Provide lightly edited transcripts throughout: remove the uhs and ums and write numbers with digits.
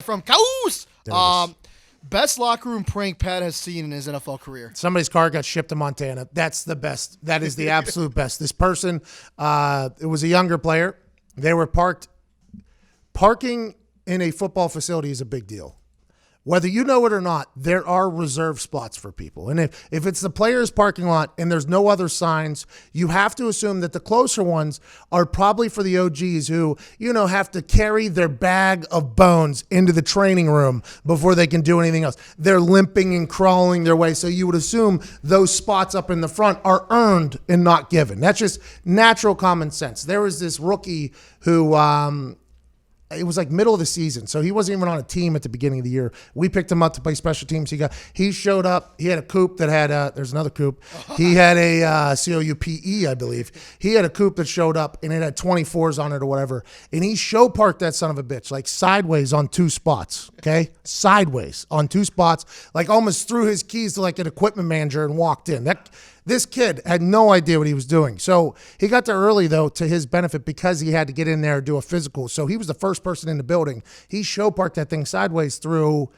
from Caus. Best locker room prank Pat has seen in his NFL career. Somebody's car got shipped to Montana. That's the best. That is the absolute best. This person, it was a younger player. They were parking in a football facility is a big deal. Whether you know it or not, there are reserved spots for people. And if it's the player's parking lot and there's no other signs, you have to assume that the closer ones are probably for the OGs who, have to carry their bag of bones into the training room before they can do anything else. They're limping and crawling their way. So you would assume those spots up in the front are earned and not given. That's just natural common sense. There was this rookie who, it was like middle of the season, so he wasn't even on a team at the beginning of the year. We picked him up to play special teams. He showed up. He had a coupe that had there's another coupe. He had a COUPE, I believe. He had a coupe that showed up, and it had 24s on it or whatever. And he show parked that son of a bitch, like sideways on 2 spots, okay? Sideways on 2 spots, like almost threw his keys to like an equipment manager and walked in. This kid had no idea what he was doing. So he got there early, though, to his benefit because he had to get in there and do a physical. So he was the first person in the building. He show parked that thing sideways through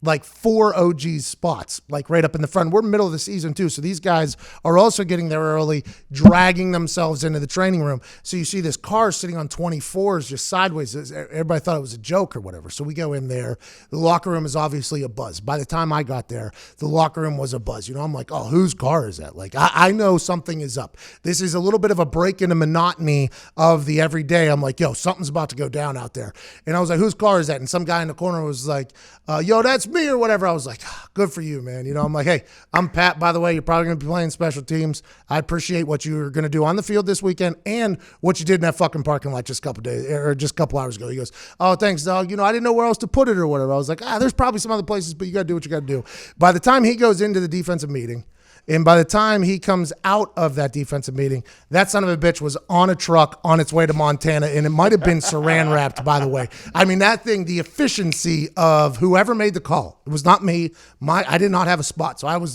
like 4 OG's spots, like right up in the front. We're middle of the season too, so these guys are also getting there early, dragging themselves into the training room. So you see this car sitting on 24s just sideways. Everybody thought it was a joke or whatever. So we go in there. The locker room is obviously a buzz. By the time I got there, the locker room was a buzz. I'm like, oh, whose car is that? Like, I know something is up. This is a little bit of a break in the monotony of the everyday. I'm like, yo, something's about to go down out there. And I was like, whose car is that? And some guy in the corner was like, yo, that's me or whatever. I was like, good for you, man. I'm like, hey, I'm Pat, by the way. You're probably going to be playing special teams. I appreciate what you're going to do on the field this weekend and what you did in that fucking parking lot just a couple hours ago. He goes, oh, thanks, dog. I didn't know where else to put it or whatever. I was like, there's probably some other places, but you got to do what you got to do. By the time he goes into the defensive meeting, and by the time he comes out of that defensive meeting, that son of a bitch was on a truck on its way to Montana, and it might have been saran wrapped, by the way. I mean, that thing, the efficiency of whoever made the call, it was not me. I did not have a spot, so I was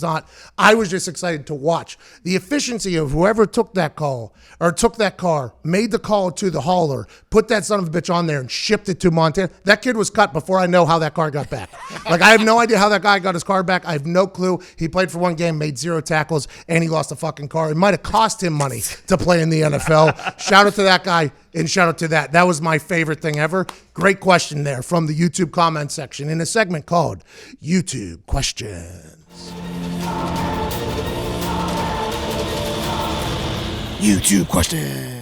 just excited to watch. The efficiency of whoever took that call or took that car, made the call to the hauler, put that son of a bitch on there and shipped it to Montana. That kid was cut before I know how that car got back. Like, I have no idea how that guy got his car back. I have no clue. He played for one game, made 0 tackles, and he lost a fucking car. It might have cost him money to play in the NFL. Shout out to that guy and shout out to that. That was my favorite thing ever. Great question there from the YouTube comment section in a segment called YouTube Questions. YouTube Questions.